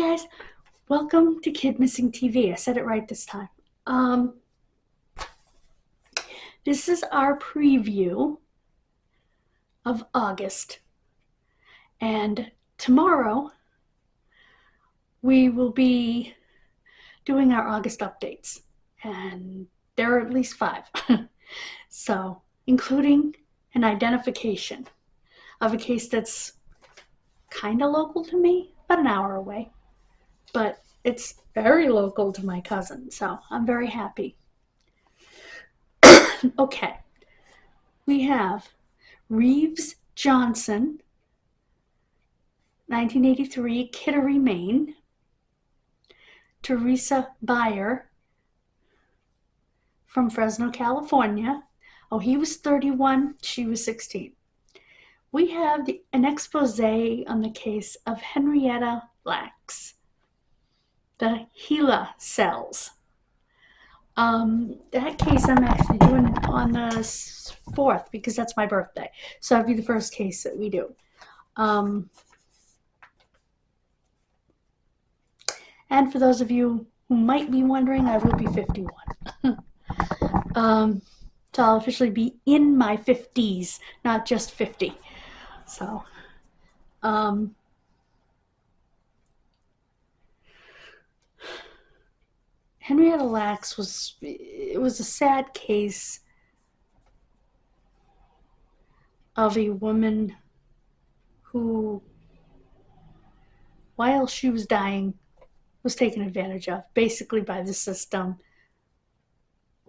guys, welcome to Kidmissing TV. I said it right this time. This is our preview of August, and tomorrow we will be doing our August updates, and there are at least 5. So, including an identification of a case that's kind of local to me, about an hour away, but it's very local to my cousin, so I'm very happy. Okay, we have Reeves Johnson, 1983, Kittery, Maine. Teresa Beyer from Fresno, California. Oh, he was 31, she was 16. We have an expose on the case of Henrietta Lacks, the HeLa cells. That case I'm actually doing on the 4th because that's my birthday. So that'll be the first case that we do. And for those of you who might be wondering, I will be 51. So I'll officially be in my 50s, not just 50. So, Henrietta Lacks was a sad case of a woman who, while she was dying, was taken advantage of, basically by the system,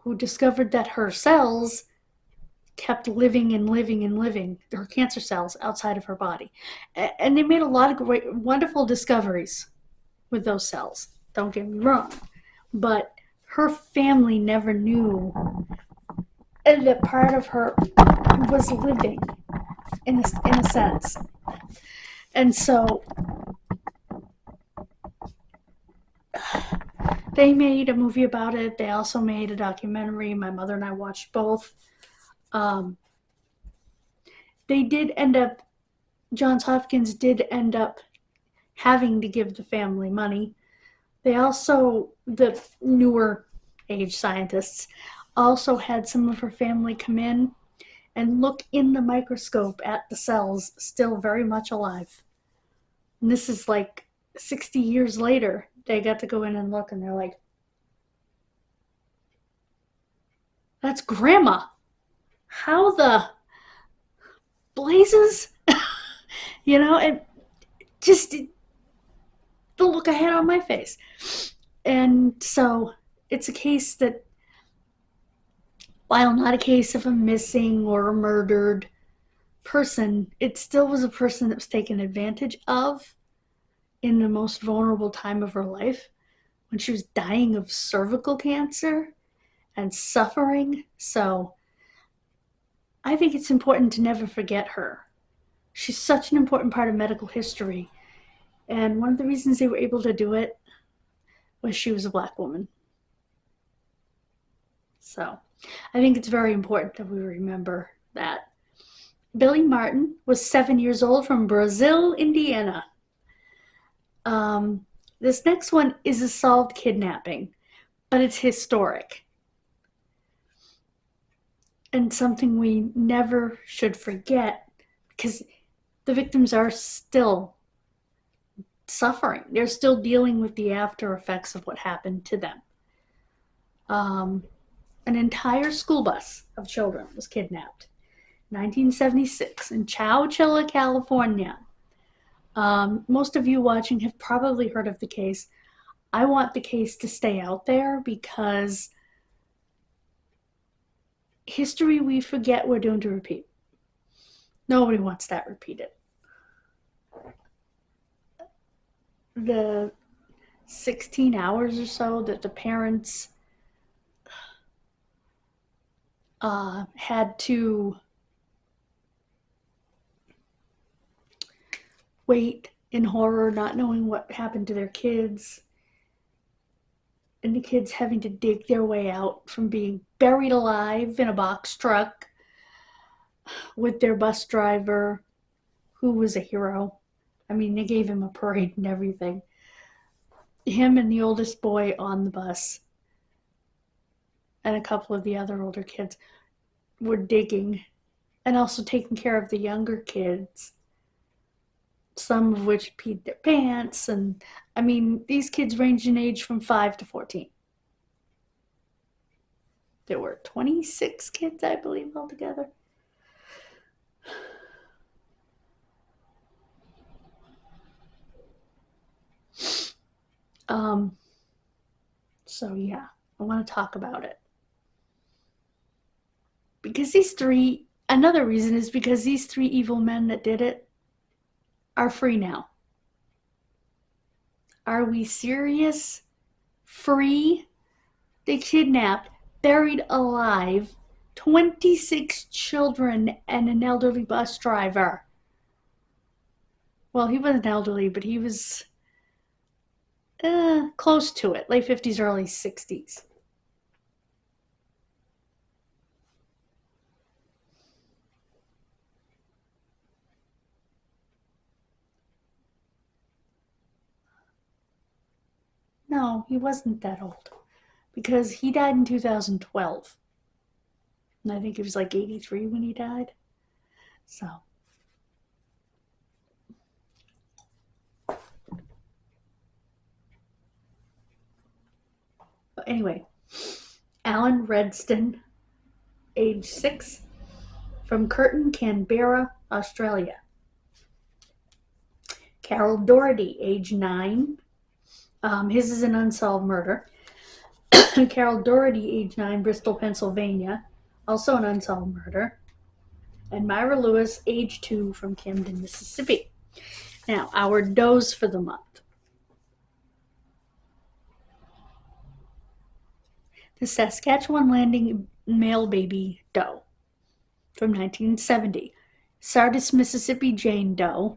who discovered that her cells kept living and living and living, her cancer cells outside of her body. And they made a lot of great, wonderful discoveries with those cells, don't get me wrong. But her family never knew that part of her was living, in a sense. And so they made a movie about it. They also made a documentary. My mother and I watched both. They did end up, Johns Hopkins did end up having to give the family money. They also, the newer age scientists, also had some of her family come in and look in the microscope at the cells still very much alive. And this is like 60 years later. They got to go in and look, and they're like, that's Grandma. How the blazes? And just the look I had on my face. And so it's a case that, while not a case of a missing or a murdered person, it still was a person that was taken advantage of in the most vulnerable time of her life, when she was dying of cervical cancer and suffering. So I think it's important to never forget her. She's such an important part of medical history. And one of the reasons they were able to do it was she was a Black woman. So I think it's very important that we remember that. Billy Martin was 7 years old from Brazil, Indiana. This next one is a solved kidnapping, but it's historic. And something we never should forget, because the victims are still suffering. They're still dealing with the after effects of what happened to them. An entire school bus of children was kidnapped in 1976 in Chowchilla, California. Most of you watching have probably heard of the case. I want the case to stay out there because history we forget, we're doomed to repeat. Nobody wants that repeated. The 16 hours or so that the parents had to wait in horror, not knowing what happened to their kids, and the kids having to dig their way out from being buried alive in a box truck with their bus driver, who was a hero. I mean, they gave him a parade and everything. him and the oldest boy on the bus and a couple of the other older kids were digging and also taking care of the younger kids, some of which peed their pants. And I mean, these kids range in age from 5 to 14. There were 26 kids, I believe, altogether. So yeah, I want to talk about it. Because another reason is because these 3 evil men that did it are free now. Are we serious? Free? They kidnapped, buried alive 26 children and an elderly bus driver. Well, he wasn't elderly, but he was close to it, late 50s, early 60s. No, he wasn't that old because he died in 2012. And I think he was like 83 when he died. So. But anyway, Alan Redston, age 6, from Curtin, Canberra, Australia. Carol Doherty, age 9. His is an unsolved murder. Carol Doherty, age 9, Bristol, Pennsylvania, also an unsolved murder. And Myra Lewis, age 2, from Camden, Mississippi. Now, our does for the month. The Saskatchewan Landing male baby doe from 1970. Sardis, Mississippi Jane Doe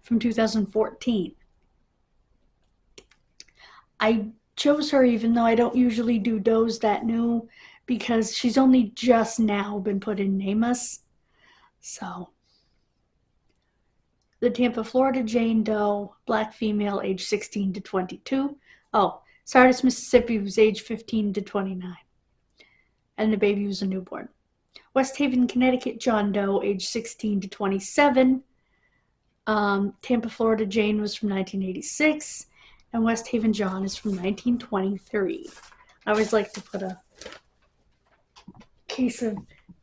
from 2014. I chose her even though I don't usually do does that new because she's only just now been put in NamUs. So, the Tampa, Florida Jane Doe, black female, age 16 to 22. Oh, Sardis, Mississippi was age 15 to 29. And the baby was a newborn. West Haven, Connecticut John Doe, age 16 to 27. Tampa, Florida Jane was from 1986. And West Haven John is from 1923. I always like to put a case of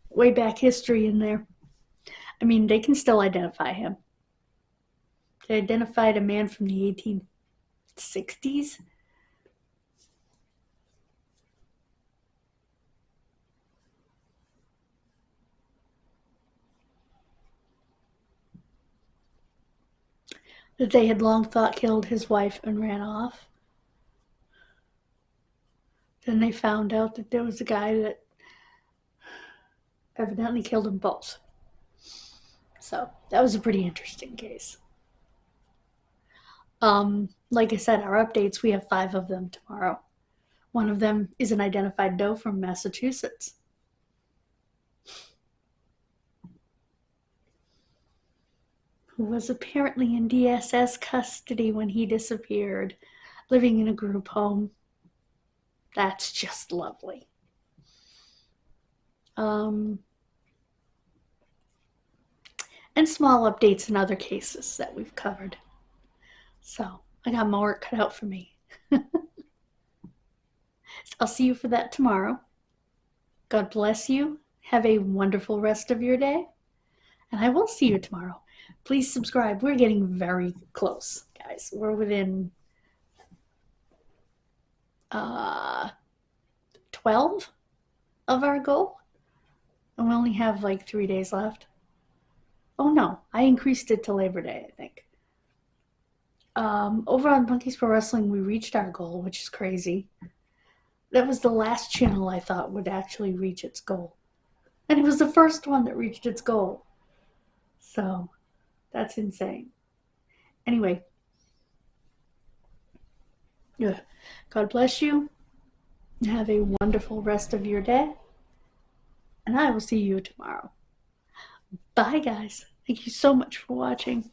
way back history in there. I mean, they can still identify him. They identified a man from the 1860s. That they had long thought killed his wife and ran off. Then they found out that there was a guy that evidently killed them both. So that was a pretty interesting case. Like I said, our updates, we have 5 of them tomorrow. One of them is an identified doe from Massachusetts. Who was apparently in DSS custody when he disappeared, living in a group home. That's just lovely. And small updates in other cases that we've covered. So I got my work cut out for me. I'll see you for that tomorrow. God bless you. Have a wonderful rest of your day. And I will see you tomorrow. Please subscribe. We're getting very close, guys. We're within 12 of our goal. And we only have like 3 days left. Oh no, I increased it to Labor Day, I think. Over on Monkeys Pro Wrestling, we reached our goal, which is crazy. That was the last channel I thought would actually reach its goal. And it was the first one that reached its goal. So, that's insane. Anyway. God bless you. Have a wonderful rest of your day. And I will see you tomorrow. Bye, guys. Thank you so much for watching.